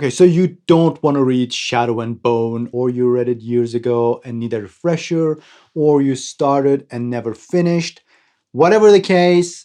Okay, so you don't want to read Shadow and Bone, or you read it years ago and need a refresher, or you started and never finished. Whatever the case,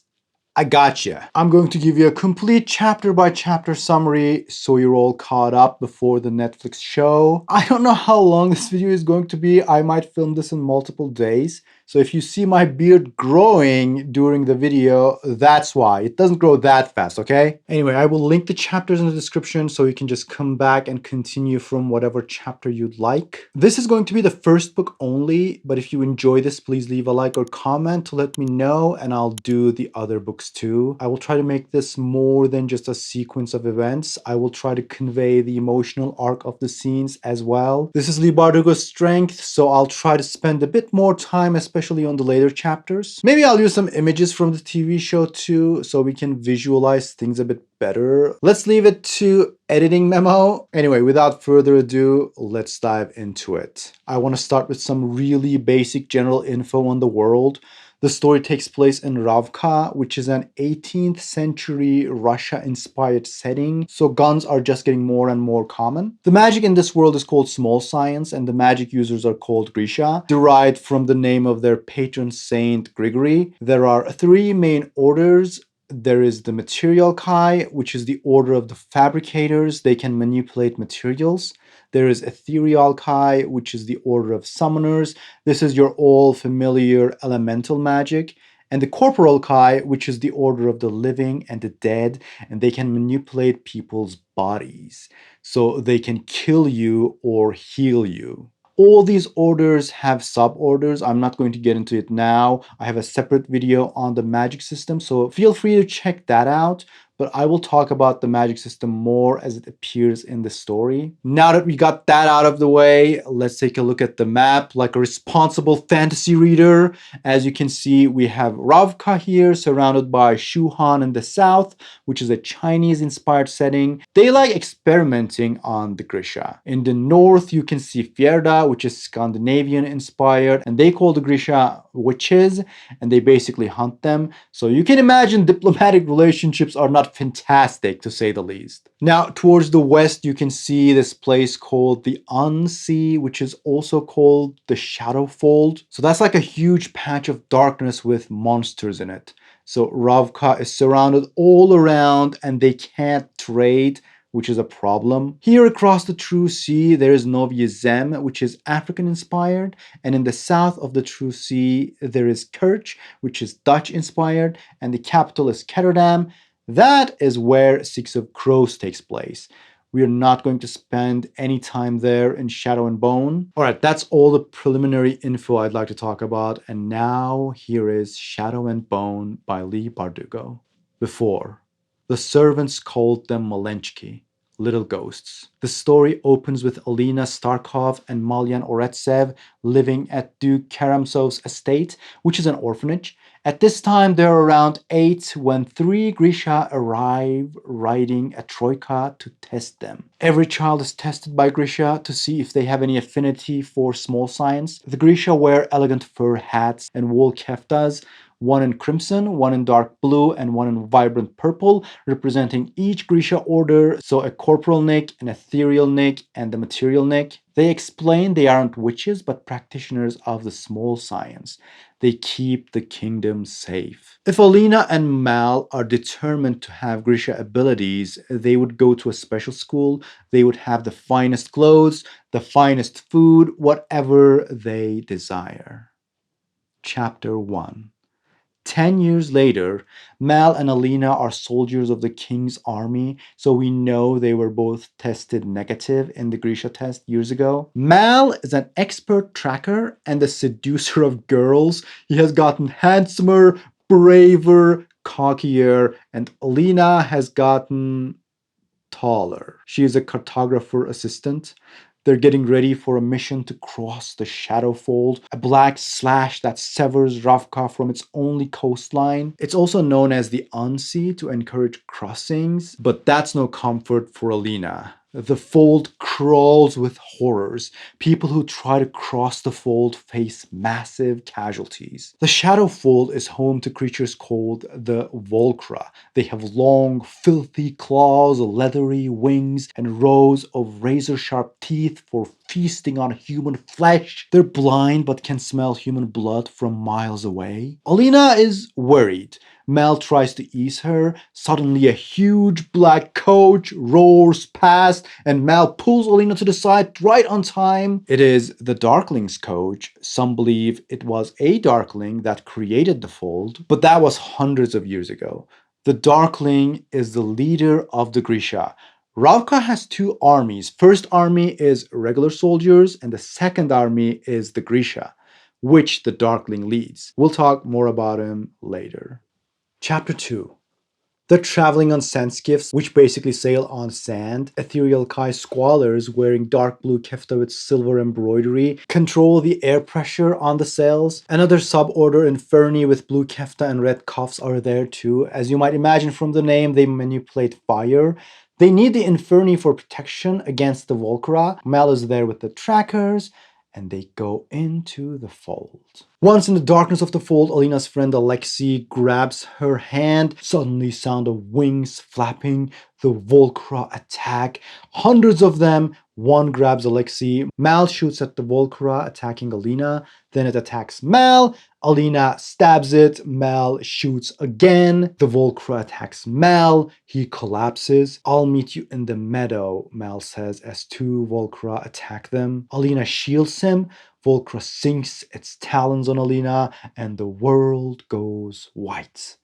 I gotcha. I'm going to give you a complete chapter by chapter summary so you're all caught up before the Netflix show. I don't know how long this video is going to be. I might film this in multiple days. So if you see my beard growing during the video, that's why. It doesn't grow that fast, okay? Anyway, I will link the chapters in the description so you can just come back and continue from whatever chapter you'd like. This is going to be the first book only, but if you enjoy this, please leave a like or comment to let me know, and I'll do the other books too. I will try to make this more than just a sequence of events. I will try to convey the emotional arc of the scenes as well. This is Leigh Bardugo's strength, so I'll try to spend a bit more time, especially on the later chapters. Maybe I'll use some images from the TV show too, so we can visualize things a bit better. Let's leave it to editing memo. Anyway, without further ado, let's dive into it. I want to start with some really basic general info on the world. The story takes place in Ravka, which is an 18th century Russia-inspired setting, so guns are just getting more and more common. The magic in this world is called small science, and the magic users are called Grisha, derived from the name of their patron saint Grigory. There are three main orders. There is the Material Kai, which is the order of the fabricators. They can manipulate materials. There is Ethereal Kai, which is the order of summoners. This is your all familiar elemental magic. And the Corporal Kai, which is the order of the living and the dead, and they can manipulate people's bodies. So they can kill you or heal you. All these orders have suborders. I'm not going to get into it now. I have a separate video on the magic system, so feel free to check that out. But I will talk about the magic system more as it appears in the story. Now that we got that out of the way, let's take a look at the map like a responsible fantasy reader. As you can see, we have Ravka here, surrounded by Shuhan in the south, which is a Chinese-inspired setting. They like experimenting on the Grisha. In the north, you can see Fjerda, which is Scandinavian-inspired, and they call the Grisha witches, and they basically hunt them. So you can imagine diplomatic relationships are not fantastic, to say the least. Now, towards the west, you can see this place called the Unsea, which is also called the Shadowfold. So that's like a huge patch of darkness with monsters in it. So Ravka is surrounded all around and they can't trade, which is a problem. Here across the True Sea, there is Novye Zem, which is African-inspired. And in the south of the True Sea, there is Kerch, which is Dutch-inspired. And the capital is Ketterdam. That is where Six of Crows takes place. We are not going to spend any time there in Shadow and Bone. All right, that's all the preliminary info I'd like to talk about. And now here is Shadow and Bone by Leigh Bardugo. Before, the servants called them Malenchki, little ghosts. The story opens with Alina Starkov and Malyan Oretsev living at Duke Karamzov's estate, which is an orphanage. At this time, they're around 8 when 3 Grisha arrive riding a troika to test them. Every child is tested by Grisha to see if they have any affinity for small science. The Grisha wear elegant fur hats and wool keftas, one in crimson, one in dark blue, and one in vibrant purple, representing each Grisha order, so a corporal nick, an ethereal nick, and the material nick. They explain they aren't witches, but practitioners of the small science. They keep the kingdom safe. If Alina and Mal are determined to have Grisha abilities, they would go to a special school. They would have the finest clothes, the finest food, whatever they desire. Chapter 1. 10 years later, Mal and Alina are soldiers of the king's army, so we know they were both tested negative in the Grisha test years ago. Mal is an expert tracker and a seducer of girls. He has gotten handsomer, braver, cockier, and Alina has gotten taller. She is a cartographer assistant. They're getting ready for a mission to cross the Shadowfold, a black slash that severs Ravka from its only coastline. It's also known as the Unsea to encourage crossings, but that's no comfort for Alina. The fold crawls with horrors. People who try to cross the fold face massive casualties. The shadow fold is home to creatures called the Volcra. They have long, filthy claws, leathery wings, and rows of razor-sharp teeth for feasting on human flesh. They're blind but can smell human blood from miles away. Alina is worried. Mel tries to ease her. Suddenly, a huge black coach roars past, and Mel pulls Alina to the side right on time. It is the Darkling's coach. Some believe it was a Darkling that created the fold, but that was hundreds of years ago. The Darkling is the leader of the Grisha. Ravka has two armies. First army is regular soldiers, and the second army is the Grisha, which the Darkling leads. We'll talk more about him later. Chapter 2. They're traveling on sand skiffs, which basically sail on sand. Ethereal Kai squalors wearing dark blue kefta with silver embroidery control the air pressure on the sails. Another suborder Inferni with blue kefta and red cuffs are there too. As you might imagine from the name, they manipulate fire. They need the Inferni for protection against the Volcra. Mel is there with the trackers, and they go into the fold. Once in the darkness of the fold, Alina's friend Alexei grabs her hand. Suddenly, sound of wings flapping. The Volcra attack. Hundreds of them. One grabs Alexei. Mal shoots at the Volcra, attacking Alina. Then it attacks Mal. Alina stabs it. Mal shoots again. The Volcra attacks Mal. He collapses. I'll meet you in the meadow, Mal says as two Volcra attack them. Alina shields him. Volcra sinks its talons on Alina, and the world goes white.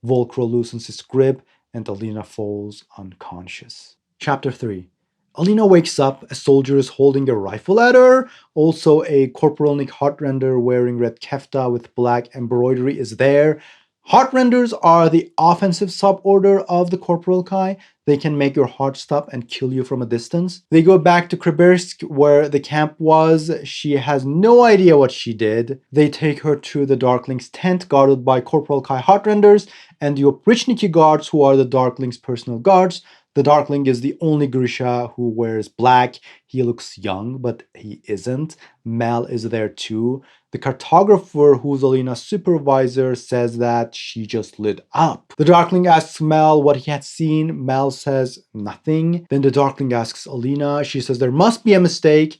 Volcra loosens his grip, and Alina falls unconscious. Chapter 3. Alina wakes up. A soldier is holding a rifle at her. Also, a corporalnik heartrender wearing red kefta with black embroidery is there. Heartrenders are the offensive suborder of the Corporal Kai. They can make your heart stop and kill you from a distance. They go back to Kribersk, where the camp was. She has no idea what she did. They take her to the Darkling's tent, guarded by Corporal Kai Heartrenders and the Oprichniki guards, who are the Darkling's personal guards. The Darkling is the only Grisha who wears black. He looks young, but he isn't. Mel is there too. The cartographer, who's Alina's supervisor, says that she just lit up. The Darkling asks Mel what he had seen. Mel says nothing. Then the Darkling asks Alina. She says there must be a mistake.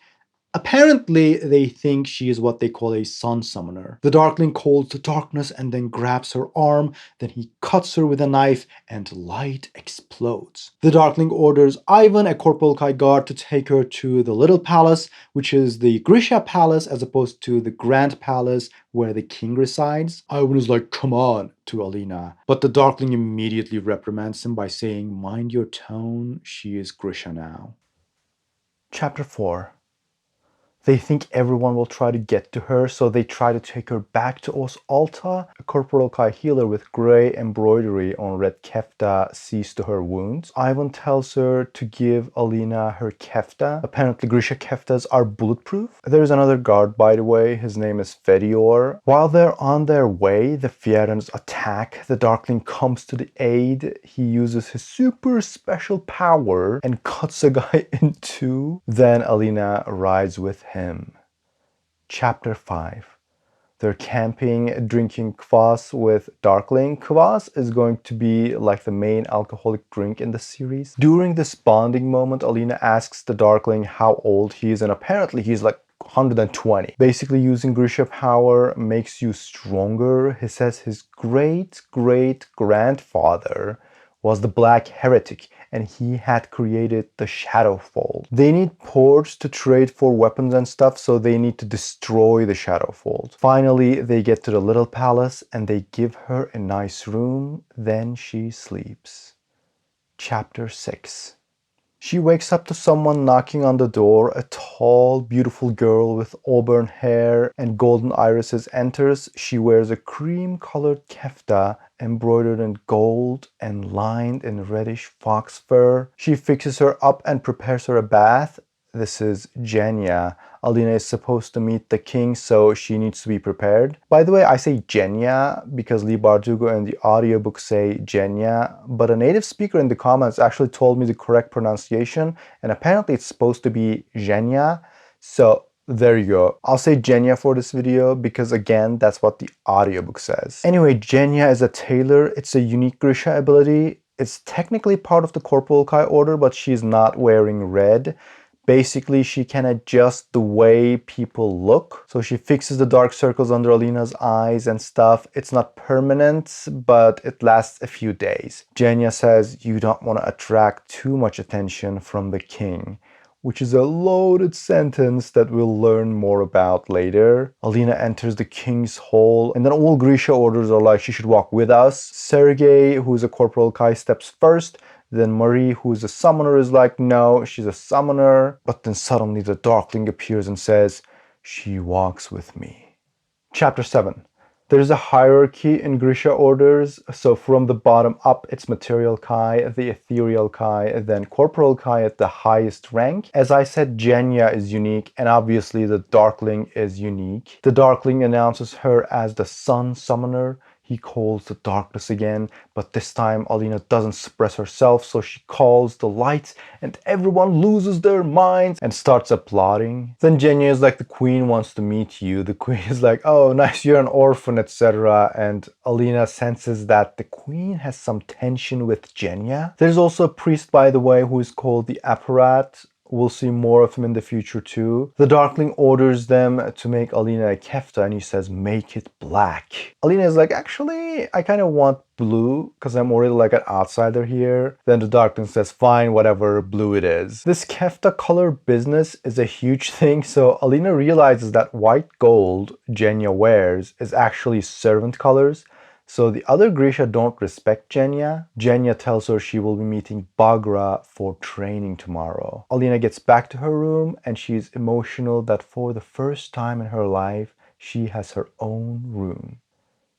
Apparently, they think she is what they call a sun summoner. The Darkling calls the darkness and then grabs her arm. Then he cuts her with a knife and light explodes. The Darkling orders Ivan, a Corporal Kai guard, to take her to the Little Palace, which is the Grisha Palace as opposed to the Grand Palace where the king resides. Ivan is like, come on, to Alina. But the Darkling immediately reprimands him by saying, mind your tone, she is Grisha now. Chapter 4. They think everyone will try to get to her, so they try to take her back to Os Alta. A Corporal Kai healer with grey embroidery on red kefta sees to her wounds. Ivan tells her to give Alina her kefta. Apparently Grisha keftas are bulletproof. There's another guard, by the way. His name is Fedior. While they're on their way, the Fierans attack. The Darkling comes to the aid. He uses his super special power and cuts a guy in two. Then Alina rides with him. Chapter 5. They're camping, drinking kvass with Darkling. Kvass is going to be like the main alcoholic drink in the series. During this bonding moment, Alina asks the Darkling how old he is, and apparently he's like 120. Basically, using Grisha power makes you stronger. He says his great-great-grandfather was the Black Heretic, and he had created the Shadowfold. They need ports to trade for weapons and stuff, so they need to destroy the Shadowfold. Finally, they get to the Little Palace, and they give her a nice room. Then she sleeps. Chapter 6. She wakes up to someone knocking on the door. A tall, beautiful girl with auburn hair and golden irises enters. She wears a cream-colored kefta embroidered in gold and lined in reddish fox fur. She fixes her up and prepares her a bath. this is Genya. Alina is supposed to meet the king, so she needs to be prepared. By the way, I say Genya because Leigh Bardugo and the audiobook say Genya, but a native speaker in the comments actually told me the correct pronunciation, and apparently it's supposed to be Genya. So there you go. I'll say Genya for this video because again, that's what the audiobook says. Anyway, Genya is a tailor. It's a unique Grisha ability. It's technically part of the Corporal Kai order, but she's not wearing red. Basically, she can adjust the way people look. So she fixes the dark circles under Alina's eyes and stuff. It's not permanent, but it lasts a few days. Genya says you don't want to attract too much attention from the king, which is a loaded sentence that we'll learn more about later. Alina enters the king's hall, and then all Grisha orders are like she should walk with us. Sergei, who's a Corporal Kai, steps first. Then Marie, who's a summoner, is like, no, she's a summoner. But then suddenly the Darkling appears and says, she walks with me. Chapter 7. There's a hierarchy in Grisha orders, so from the bottom up it's Material Kai, the Ethereal Kai, then Corporal Kai at the highest rank. As I said, Genya is unique, and obviously the Darkling is unique. The Darkling announces her as the Sun Summoner. He calls the darkness again, but this time Alina doesn't suppress herself, so she calls the light, and everyone loses their minds and starts applauding. Then Genya is like, the queen wants to meet you. The queen is like, oh nice, you're an orphan, etc. And Alina senses that the queen has some tension with Genya. There's also a priest, by the way, who is called the Apparat. We'll see more of him in the future too. The Darkling orders them to make Alina a kefta, and he says, make it black. Alina is like, actually, I kind of want blue because I'm already like an outsider here. Then the Darkling says, fine, whatever, blue it is. This kefta color business is a huge thing, so Alina realizes that white gold Genya wears is actually servant colors. So the other Grisha don't respect Genya. Genya tells her she will be meeting Bagra for training tomorrow. Alina gets back to her room and she's emotional that for the first time in her life, she has her own room.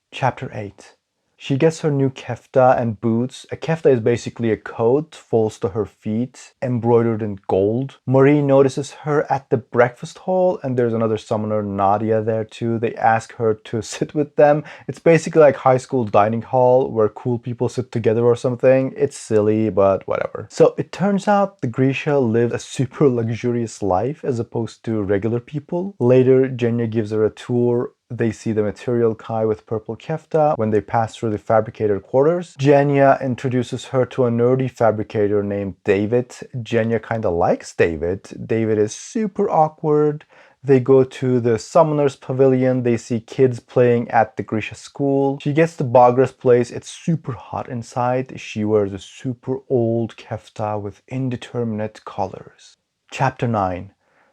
Chapter 8. She gets her new kefta and boots. A kefta is basically a coat, falls to her feet, embroidered in gold. Marie notices her at the breakfast hall, and there's another summoner, Nadia, there too. They ask her to sit with them. It's basically like high school dining hall where cool people sit together or something. It's silly, but whatever. So it turns out the Grisha lived a super luxurious life as opposed to regular people. Later, Genya gives her a tour. They see the Material Kai with purple kefta when they pass through the fabricator quarters. Genya introduces her to a nerdy fabricator named David. Genya kind of likes David. David is super awkward. They go to the Summoner's Pavilion. They see kids playing at the Grisha school. She gets to Bagra's place. It's super hot inside. She wears a super old kefta with indeterminate colors. Chapter 9.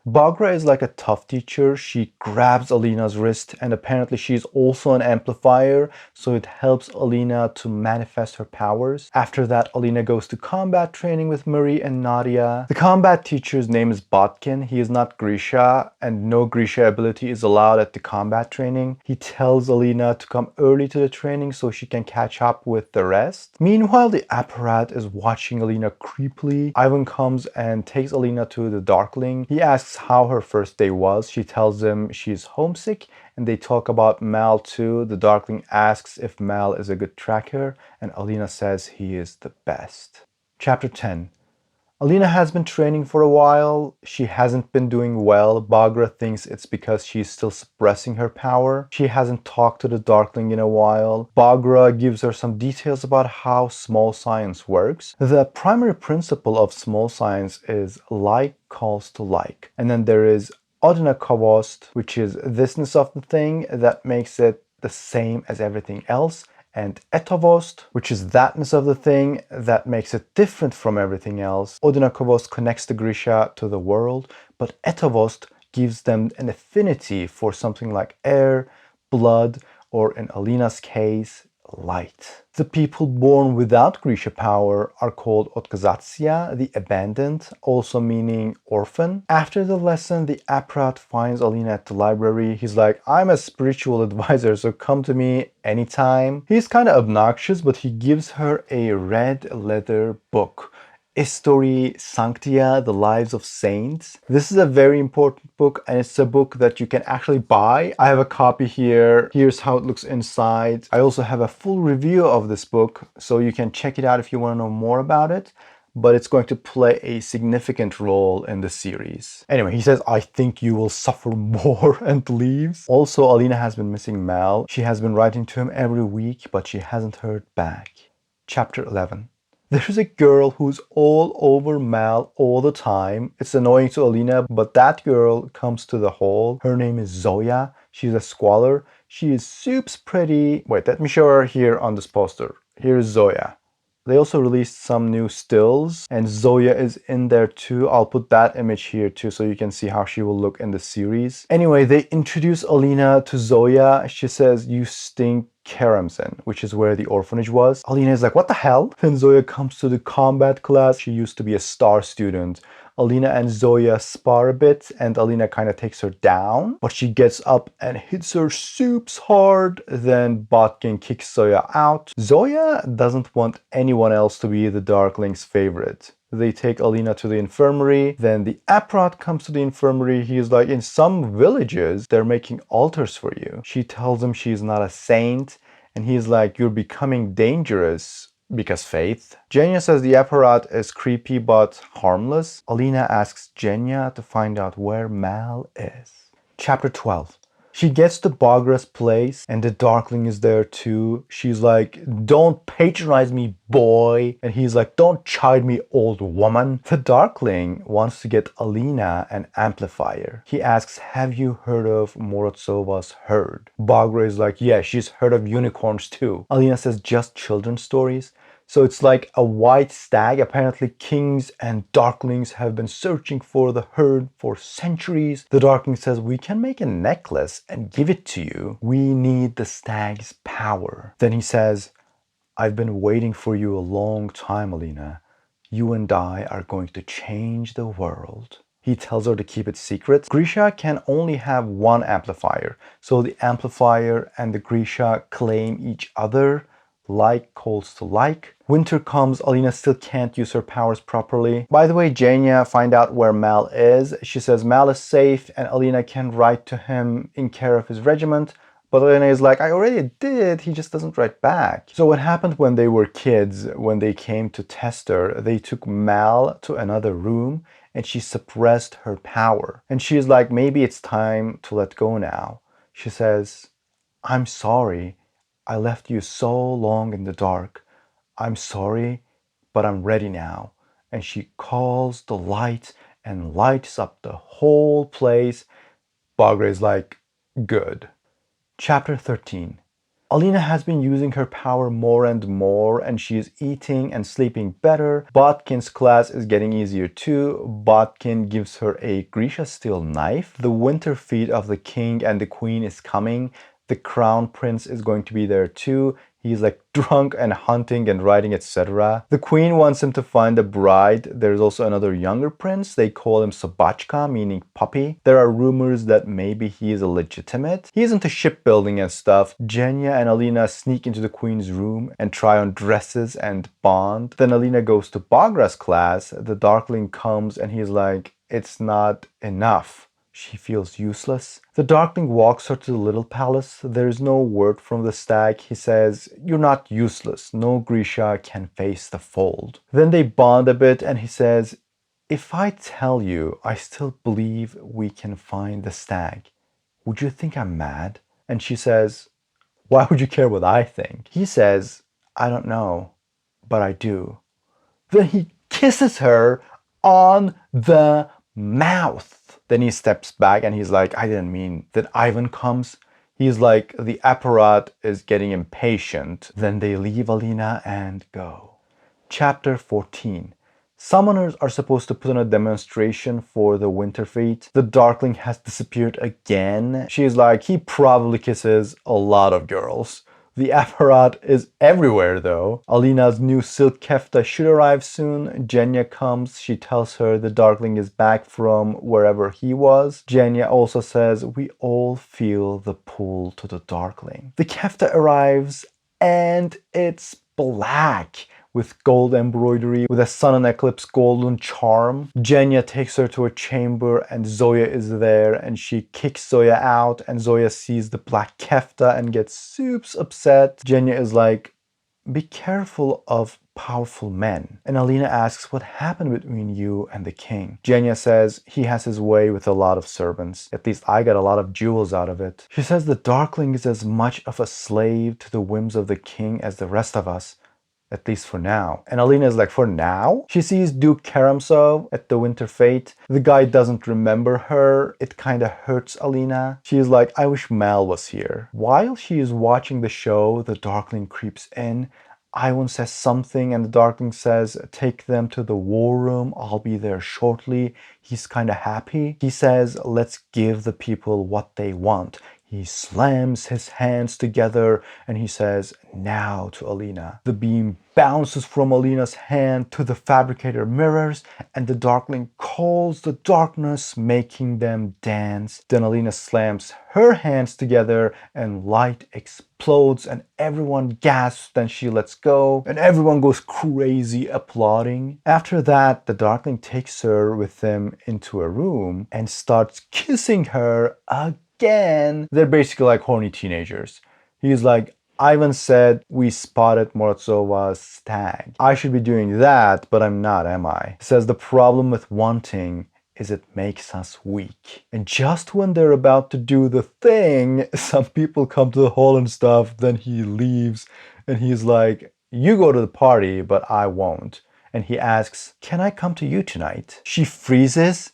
Bagra is like a tough teacher. She grabs Alina's wrist, and apparently she's also an amplifier, so it helps Alina to manifest her powers. After that, Alina goes to combat training with Marie and Nadia. The combat teacher's name is Botkin. He is not Grisha, and no Grisha ability is allowed at the combat training. He tells Alina to come early to the training so she can catch up with the rest. Meanwhile, the Apparat is watching Alina creepily. Ivan comes and takes Alina to the Darkling. He asks how her first day was. She tells him she's homesick, and they talk about Mal too. The Darkling asks if Mal is a good tracker, and Alina says he is the best. Chapter 10. Alina has been training for a while. She hasn't been doing well. Bagra thinks it's because she's still suppressing her power. She hasn't talked to the Darkling in a while. Bagra gives her some details about how small science works. The primary principle of small science is like calls to like. And then there is Odinakavost, which is thisness of the thing that makes it the same as everything else, and Etovost, which is thatness of the thing that makes it different from everything else. Odinakavost connects the Grisha to the world, but Etovost gives them an affinity for something like air, blood, or in Alina's case, light. The people born without Grisha power are called Otkazatsia, the abandoned, also meaning orphan. After the lesson, the Apparat finds Alina at the library. He's like, I'm a spiritual advisor, so come to me anytime. He's kind of obnoxious, but he gives her a red leather book. History Sanctia, The Lives of Saints. This is a very important book, and it's a book that you can actually buy. I have a copy here. Here's how it looks inside. I also have a full review of this book, so you can check it out if you want to know more about it. But it's going to play a significant role in the series. Anyway, he says, I think you will suffer more, and leaves. Also, Alina has been missing Mal. She has been writing to him every week, but she hasn't heard back. Chapter 11. There's a girl who's all over Mal all the time. It's annoying to Alina, but that girl comes to the hall. Her name is Zoya. She's a scholar. She is soups pretty. Wait, let me show her here on this poster. Here's Zoya. They also released some new stills, and Zoya is in there too. I'll put that image here too so you can see how she will look in the series. Anyway, they introduce Alina to Zoya. She says, you stink, Karamzin, which is where the orphanage was. Alina is like, what the hell? Then Zoya comes to the combat class. She used to be a star student. Alina and Zoya spar a bit, and Alina kind of takes her down, but she gets up and hits her soups hard. Then Botkin kicks Zoya out. Zoya doesn't want anyone else to be the Darkling's favorite. They take Alina to the infirmary. Then the Aprot comes to the infirmary. He's like, in some villages, they're making altars for you. She tells him she's not a saint, and he's like, you're becoming dangerous. Because faith. Genya says the Aparat is creepy but harmless. Alina asks Genya to find out where Mal is. Chapter 12. She gets to Bagra's place and the Darkling is there too. She's like, don't patronize me, boy. And he's like, don't chide me, old woman. The Darkling wants to get Alina an amplifier. He asks, have you heard of Morozsova's herd? Bagra is like, yeah, she's heard of unicorns too. Alina says, just children's stories. So it's like a white stag. Apparently kings and darklings have been searching for the herd for centuries. The darkling says, we can make a necklace and give it to you. We need the stag's power. Then he says, I've been waiting for you a long time, Alina. You and I are going to change the world. He tells her to keep it secret. Grisha can only have one amplifier. So the amplifier and the Grisha claim each other. Like calls to like. Winter comes, Alina still can't use her powers properly. By the way, Genya find out where Mal is. She says Mal is safe and Alina can write to him in care of his regiment. But Alina is like, I already did, he just doesn't write back. So what happened when they were kids, when they came to test her, they took Mal to another room and she suppressed her power. And she's like, maybe it's time to let go now. She says, I'm sorry. I left you so long in the dark. I'm sorry, but I'm ready now. And she calls the light and lights up the whole place. Bagra is like, good. Chapter 13. Alina has been using her power more and more, and she is eating and sleeping better. Botkin's class is getting easier too. Botkin gives her a Grisha steel knife. The winter feast of the king and the queen is coming. The crown prince is going to be there too. He's like drunk and hunting and riding, etc. The queen wants him to find a bride. There's also another younger prince. They call him Sobachka, meaning puppy. There are rumors that maybe he is illegitimate. He's into shipbuilding and stuff. Genya and Alina sneak into the queen's room and try on dresses and bond. Then Alina goes to Bagra's class. The Darkling comes and he's like, it's not enough. She feels useless. The Darkling walks her to the little palace. There is no word from the stag. He says, you're not useless. No Grisha can face the fold. Then they bond a bit and he says, if I tell you I still believe we can find the stag, would you think I'm mad? And she says, why would you care what I think? He says, I don't know, but I do. Then he kisses her on the mouth. Then he steps back and he's like, I didn't mean. Then Ivan comes. He's like, the Aparat is getting impatient. Then they leave Alina and go. Chapter 14. Summoners are supposed to put on a demonstration for the winter fete. The Darkling has disappeared again. She's like, he probably kisses a lot of girls. The Aparat is everywhere though. Alina's new silk kefta should arrive soon. Genya comes. She tells her the Darkling is back from wherever he was. Genya also says, we all feel the pull to the Darkling. The kefta arrives and it's black. with gold embroidery, with a sun and eclipse golden charm. Genya takes her to a chamber and Zoya is there and she kicks Zoya out and Zoya sees the black kefta and gets super upset. Genya is like, be careful of powerful men. And Alina asks what happened between you and the king. Genya says he has his way with a lot of servants. At least I got a lot of jewels out of it. She says the Darkling is as much of a slave to the whims of the king as the rest of us. At least for now. And Alina is like, for now? She sees Duke Karamsov at the Winter Fete. The guy doesn't remember her. It kinda hurts Alina. She is like, I wish Mal was here. While she is watching the show, the Darkling creeps in. Ivan says something and the Darkling says, take them to the war room. I'll be there shortly. He's kinda happy. He says, let's give the people what they want. He slams his hands together and he says, now to Alina. The beam bounces from Alina's hand to the fabricator mirrors and the Darkling calls the darkness, making them dance. Then Alina slams her hands together and light explodes and everyone gasps. Then she lets go and everyone goes crazy applauding. After that, the Darkling takes her with him into a room and starts kissing her again. They're basically like horny teenagers. He's like, Ivan said we spotted Morozovan's stag. I should be doing that, but I'm not, am I? He says the problem with wanting is it makes us weak. And just when they're about to do the thing, some people come to the hall and stuff, then he leaves and he's like, you go to the party, but I won't. And he asks, can I come to you tonight? She freezes.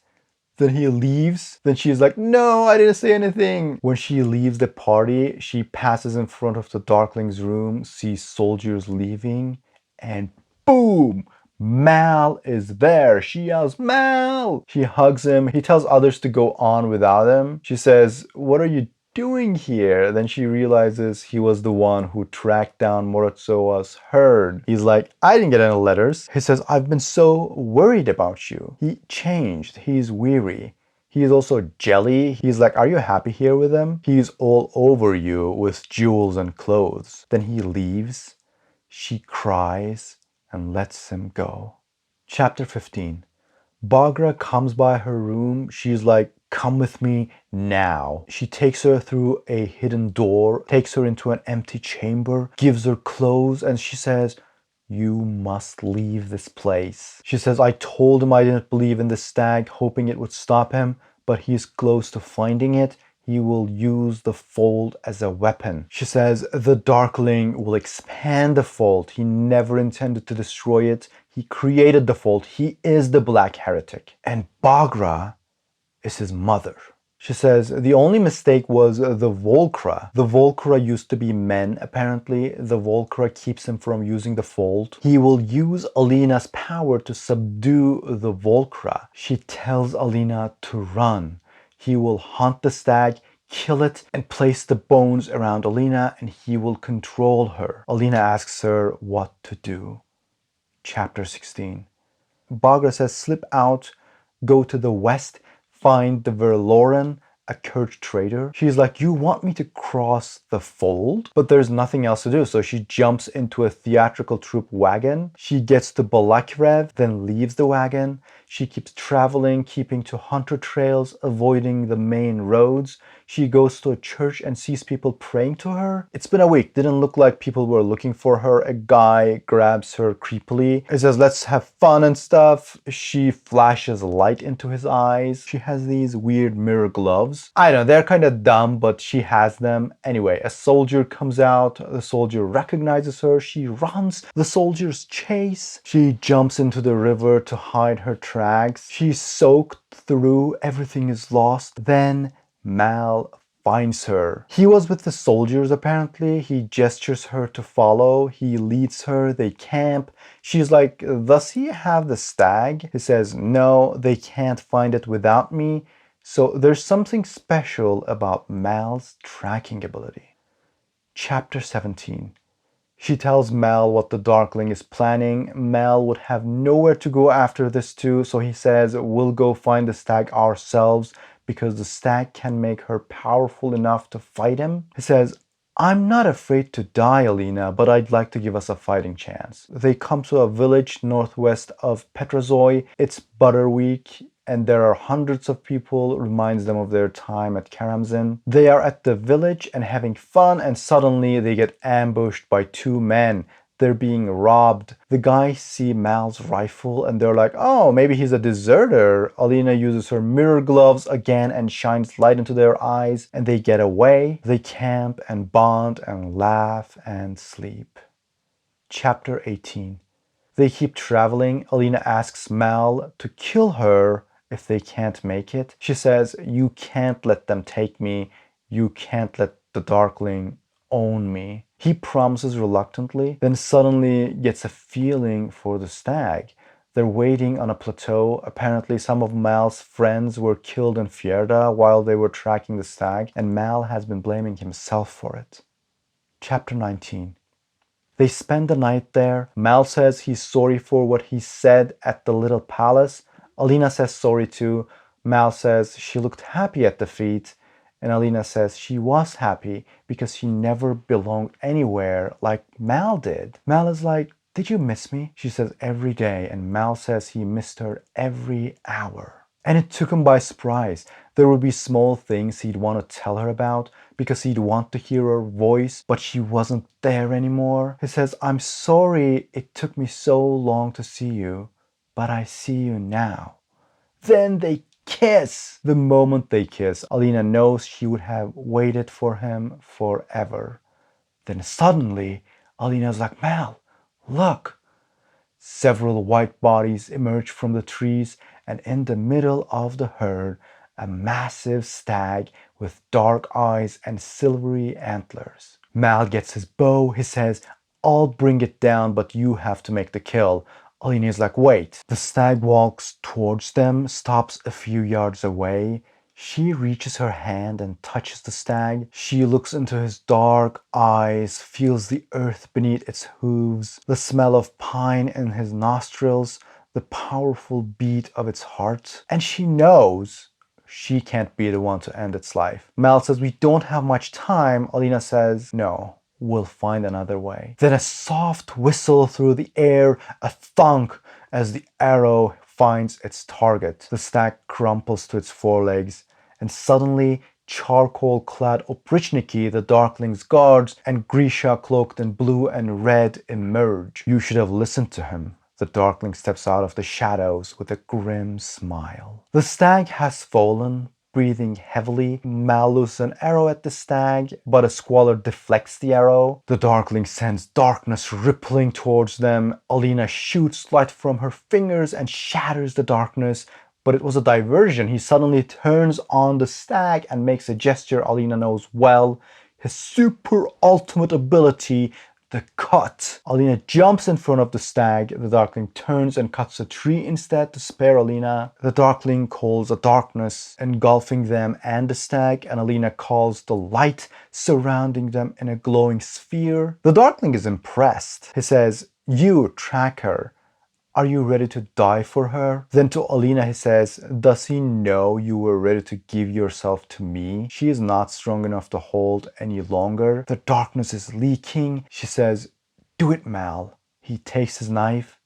Then he leaves. Then she's like, no, I didn't say anything. When she leaves the party, she passes in front of the Darkling's room, sees soldiers leaving, and boom! Mal is there. She yells, Mal! She hugs him. He tells others to go on without him. She says, what are you doing here? Then she realizes he was the one who tracked down Morozovan's herd. He's like, I didn't get any letters. He says, I've been so worried about you. He changed. He's weary. He's also jelly. He's like, are you happy here with him? He's all over you with jewels and clothes. Then he leaves. She cries and lets him go. Chapter 15. Bagra comes by her room. She's like, come with me now. She takes her through a hidden door, takes her into an empty chamber, gives her clothes, and she says, you must leave this place. She says, I told him I didn't believe in the stag, hoping it would stop him, but he's close to finding it. He will use the fold as a weapon. She says, the Darkling will expand the fold. He never intended to destroy it. He created the fold. He is the Black Heretic. And Bagra is his mother. She says, the only mistake was the Volcra. The Volcra used to be men, apparently. The Volcra keeps him from using the fold. He will use Alina's power to subdue the Volcra. She tells Alina to run. He will hunt the stag, kill it, and place the bones around Alina, and he will control her. Alina asks her what to do. Chapter 16. Bagra says, slip out, go to the west, find the Verloren, a Kurd trader. She's like, you want me to cross the fold? But there's nothing else to do. So she jumps into a theatrical troupe wagon. She gets to Balakrev, then leaves the wagon. She keeps traveling, keeping to hunter trails, avoiding the main roads. She goes to a church and sees people praying to her. It's been a week. Didn't look like people were looking for her. A guy grabs her creepily. He says, let's have fun and stuff. She flashes light into his eyes. She has these weird mirror gloves. I don't know, they're kind of dumb, but she has them. Anyway, a soldier comes out. The soldier recognizes her. She runs. The soldiers chase. She jumps into the river to hide her tracks. She's soaked through. Everything is lost. Then Mal finds her. He was with the soldiers apparently. He gestures her to follow. He leads her. They camp. She's like, does he have the stag? He says, no, they can't find it without me. So there's something special about Mal's tracking ability. Chapter 17. She tells Mal what the Darkling is planning. Mal would have nowhere to go after this too, so he says, we'll go find the stag ourselves because the stag can make her powerful enough to fight him. He says, I'm not afraid to die, Alina, but I'd like to give us a fighting chance. They come to a village northwest of Petrozoy. It's Butter Week, and there are hundreds of people, reminds them of their time at Karamzin. They are at the village and having fun, and suddenly they get ambushed by two men. They're being robbed. The guys see Mal's rifle and they're like, oh, maybe he's a deserter. Alina uses her mirror gloves again and shines light into their eyes, and they get away. They camp and bond and laugh and sleep. Chapter 18. They keep traveling. Alina asks Mal to kill her if they can't make it. She says, you can't let them take me. You can't let the Darkling own me. He promises reluctantly, then suddenly gets a feeling for the stag. They're waiting on a plateau. Apparently some of Mal's friends were killed in Fjerda while they were tracking the stag, and Mal has been blaming himself for it. Chapter 19. They spend the night there. Mal says he's sorry for what he said at the little palace. Alina says sorry too. Mal says she looked happy at the feat. And Alina says she was happy because she never belonged anywhere like Mal did. Mal is like, did you miss me? She says every day. And Mal says he missed her every hour. And it took him by surprise. There would be small things he'd want to tell her about because he'd want to hear her voice, but she wasn't there anymore. He says, I'm sorry it took me so long to see you, but I see you now. Then they kiss. The moment they kiss, Alina knows she would have waited for him forever. Then suddenly, Alina's like, Mal, look. Several white bodies emerge from the trees, and in the middle of the herd, a massive stag with dark eyes and silvery antlers. Mal gets his bow. He says, I'll bring it down, but you have to make the kill. Alina is like, wait. The stag walks towards them, stops a few yards away. She reaches her hand and touches the stag. She looks into his dark eyes, feels the earth beneath its hooves, the smell of pine in his nostrils, the powerful beat of its heart. And she knows she can't be the one to end its life. Mal says, we don't have much time. Alina says, no, we'll find another way. Then a soft whistle through the air, a thunk as the arrow finds its target. The stag crumples to its forelegs, and suddenly charcoal-clad Oprichniki, the Darkling's guards, and Grisha cloaked in blue and red emerge. You should have listened to him. The Darkling steps out of the shadows with a grim smile. The stag has fallen, breathing heavily. Mal loosens an arrow at the stag, but a squaller deflects the arrow. The Darkling sends darkness rippling towards them. Alina shoots light from her fingers and shatters the darkness, but it was a diversion. He suddenly turns on the stag and makes a gesture Alina knows well. His super ultimate ability, the cut. Alina jumps in front of the stag. The Darkling turns and cuts a tree instead to spare Alina. The Darkling calls a darkness engulfing them and the stag, and Alina calls the light surrounding them in a glowing sphere. The Darkling is impressed. He says, you track her. Are you ready to die for her? Then to Alina he says, does he know you were ready to give yourself to me? She is not strong enough to hold any longer. The darkness is leaking. She says, do it, Mal. He takes his knife,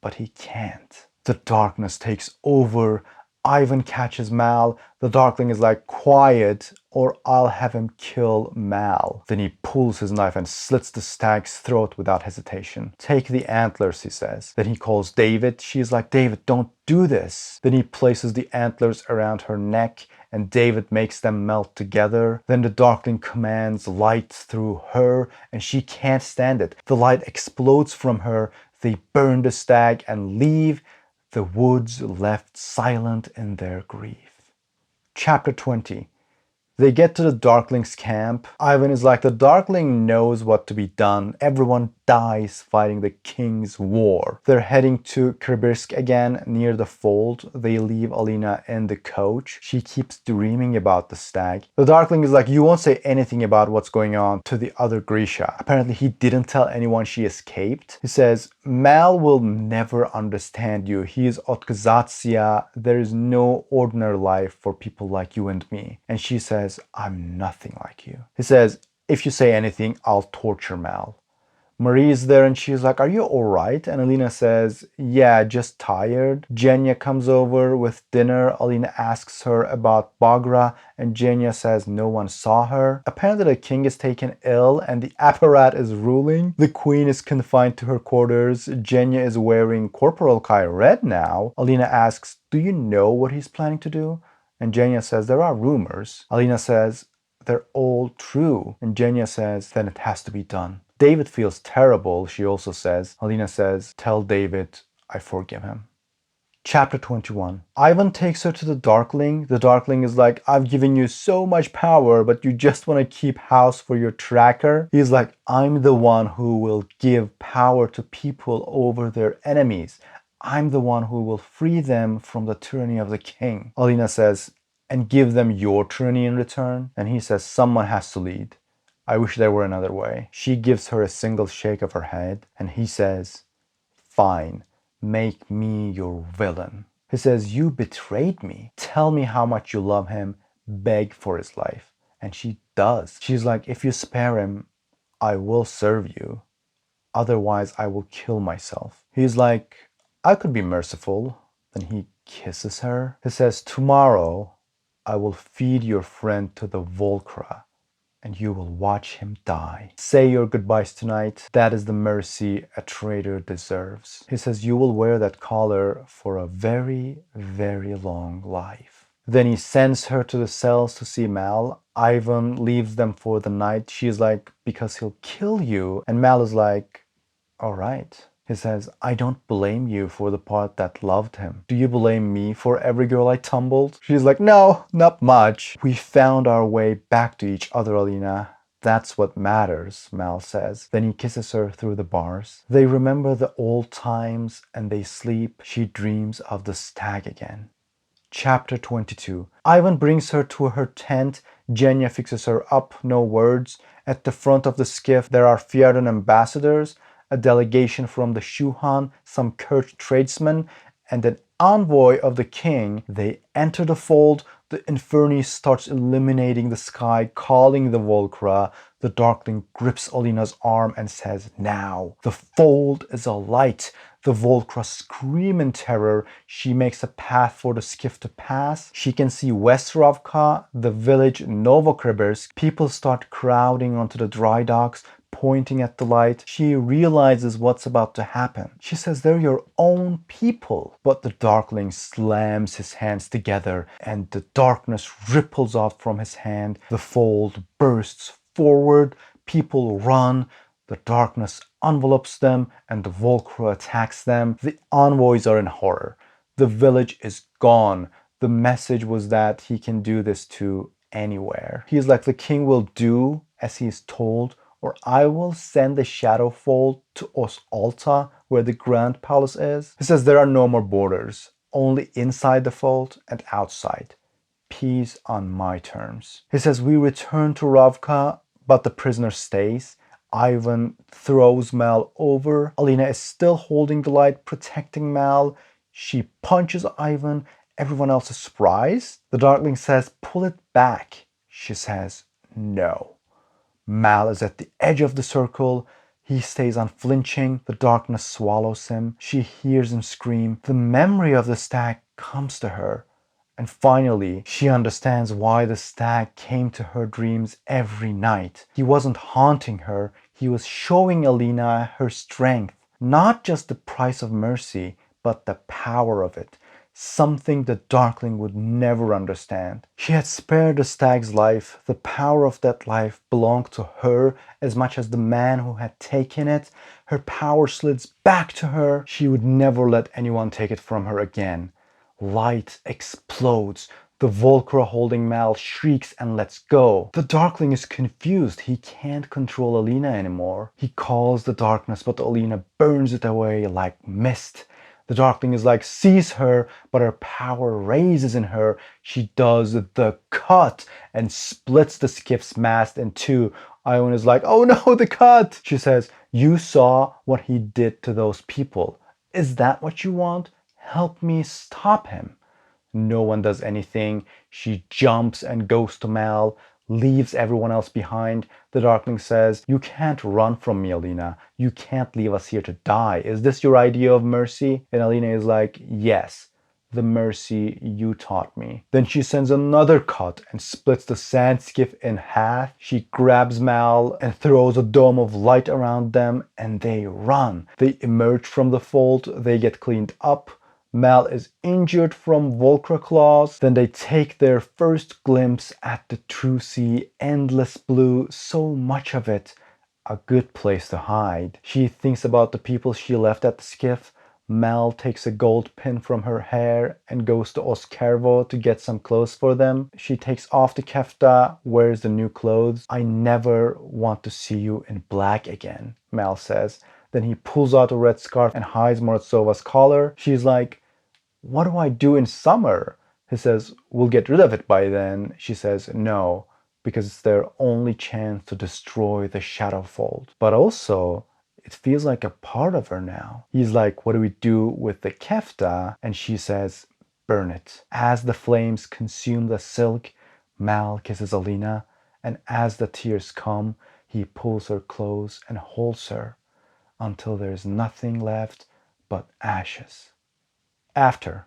but he can't. The darkness takes over. Ivan catches Mal. The Darkling is like, quiet or I'll have him kill Mal. Then he pulls his knife and slits the stag's throat without hesitation. Take the antlers, he says. Then he calls David. She's like, David, don't do this. Then he places the antlers around her neck and David makes them melt together. Then the Darkling commands light through her and she can't stand it. The light explodes from her. They burn the stag and leave. The woods left silent in their grief. Chapter 20. They get to the Darkling's camp. Ivan is like, the Darkling knows what to be done. Everyone dies fighting the King's War. They're heading to Kribirsk again, near the fold. They leave Alina in the coach. She keeps dreaming about the stag. The Darkling is like, you won't say anything about what's going on to the other Grisha. Apparently he didn't tell anyone she escaped. He says, Mal will never understand you. He is Otkazatsia. There is no ordinary life for people like you and me. And she says, I'm nothing like you. He says, If you say anything, I'll torture Mal. Marie is there and she's like, are you alright? And Alina says, yeah, just tired. Jenya comes over with dinner. Alina asks her about Bagra and Jenya says no one saw her. Apparently the king is taken ill and the apparat is ruling. The queen is confined to her quarters. Jenya is wearing Corporal Kai red now. Alina asks, do you know what he's planning to do? And Jenya says, there are rumors. Alina says, they're all true. And Jenya says, then it has to be done. David feels terrible, she also says. Alina says, tell David I forgive him. Chapter 21. Ivan takes her to the Darkling. The Darkling is like, I've given you so much power, but you just want to keep house for your tracker. He's like, I'm the one who will give power to people over their enemies. I'm the one who will free them from the tyranny of the king. Alina says, and give them your tyranny in return? And he says, someone has to lead. I wish there were another way. She gives her a single shake of her head, and he says, fine, make me your villain. He says, you betrayed me. Tell me how much you love him. Beg for his life. And she does. She's like, if you spare him, I will serve you. Otherwise, I will kill myself. He's like, I could be merciful. Then he kisses her. He says, tomorrow, I will feed your friend to the Volcra, and you will watch him die. Say your goodbyes tonight. That is the mercy a traitor deserves. He says, you will wear that collar for a very, very long life. Then he sends her to the cells to see Mal. Ivan leaves them for the night. She's like, because he'll kill you. And Mal is like, all right. He says, I don't blame you for the part that loved him. Do you blame me for every girl I tumbled? She's like, no, not much. We found our way back to each other, Alina. That's what matters, Mal says. Then he kisses her through the bars. They remember the old times and they sleep. She dreams of the stag again. Chapter 22. Ivan brings her to her tent. Jenya fixes her up, no words. At the front of the skiff, there are Fjerdan ambassadors, a delegation from the Shuhan, some Kerch tradesmen, and an envoy of the king. They enter the fold. The Inferni starts illuminating the sky, calling the Volcra. The Darkling grips Alina's arm and says, now. The fold is alight. The Volcra scream in terror. She makes a path for the skiff to pass. She can see West Ravka, the village Novokrebersk. People start crowding onto the dry docks, pointing at the light. She realizes what's about to happen. She says, they're your own people. But the Darkling slams his hands together and the darkness ripples off from his hand. The fold bursts forward. People run. The darkness envelopes them and the Volcra attacks them. The envoys are in horror. The village is gone. The message was that he can do this to anywhere. He's like, the king will do as he is told, or I will send the Shadow Fold to Os-Alta, where the Grand Palace is. He says there are no more borders, only inside the fold and outside. Peace on my terms. He says we return to Ravka, but the prisoner stays. Ivan throws Mal over. Alina is still holding the light, protecting Mal. She punches Ivan. Everyone else is surprised. The Darkling says, pull it back. She says, no. Mal is at the edge of the circle. He stays unflinching. The darkness swallows him. She hears him scream. The memory of the stag comes to her. And finally, she understands why the stag came to her dreams every night. He wasn't haunting her. He was showing Alina her strength. Not just the price of mercy, but the power of it. Something the Darkling would never understand. She had spared the stag's life. The power of that life belonged to her as much as the man who had taken it. Her power slides back to her. She would never let anyone take it from her again. Light explodes. The Volcra holding Mal shrieks and lets go. The Darkling is confused. He can't control Alina anymore. He calls the darkness, but Alina burns it away like mist. The Darkling is like, seize her, but her power raises in her. She does the cut and splits the skiff's mast in two. Ivan is like, oh no, the cut! She says, you saw what he did to those people. Is that what you want? Help me stop him. No one does anything. She jumps and goes to Mal. leaves everyone else behind. The Darkling says, "You can't run from me, Alina. You can't leave us here to die. Is this your idea of mercy?" And Alina is like, "Yes, the mercy you taught me." Then she sends another cut and splits the sand skiff in half. She grabs Mal and throws a dome of light around them, and they run. They emerge from the fold, they get cleaned up. Mal is injured from Volcra claws. Then they take their first glimpse at the true sea, endless blue, so much of it. A good place to hide. She thinks about the people she left at the skiff. Mal takes a gold pin from her hair and goes to Oscarvo to get some clothes for them. She takes off the kefta, wears the new clothes. "I never want to see you in black again," Mal says. Then he pulls out a red scarf and hides Morozsova's collar. She's like, "What do I do in summer?" He says, "We'll get rid of it by then." She says, "No, because it's their only chance to destroy the Shadowfold." But also, it feels like a part of her now. He's like, "What do we do with the kefta?" And she says, "Burn it." As the flames consume the silk, Mal kisses Alina, and as the tears come, he pulls her close and holds her until there's nothing left but ashes. After,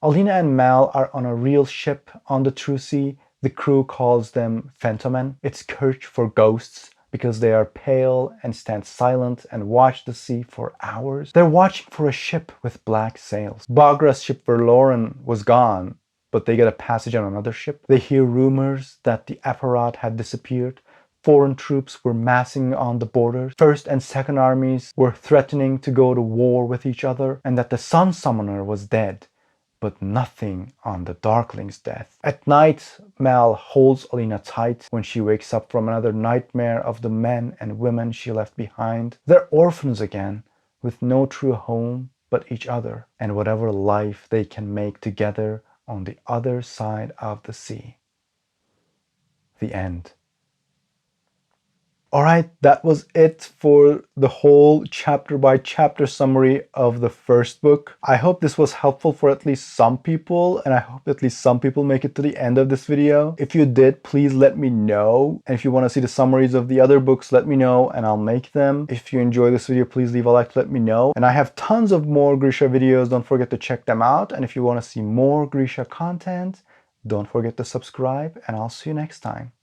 Alina and Mal are on a real ship on the true sea. The crew calls them Phantomen. It's Kirch for ghosts because they are pale and stand silent and watch the sea for hours. They're watching for a ship with black sails. Bagra's ship Verloren was gone, but they get a passage on another ship. They hear rumors that the Apparat had disappeared. Foreign troops were massing on the borders. First and Second armies were threatening to go to war with each other, and that the Sun Summoner was dead. But nothing on the Darkling's death. At night, Mal holds Alina tight when she wakes up from another nightmare of the men and women she left behind. They're orphans again, with no true home but each other, and whatever life they can make together on the other side of the sea. The end. Alright, that was it for the whole chapter by chapter summary of the first book. I hope this was helpful for at least some people, and I hope at least some people make it to the end of this video. If you did, please let me know. And if you want to see the summaries of the other books, let me know and I'll make them. If you enjoy this video, please leave a like to let me know. And I have tons of more Grisha videos, don't forget to check them out. And if you want to see more Grisha content, don't forget to subscribe, and I'll see you next time.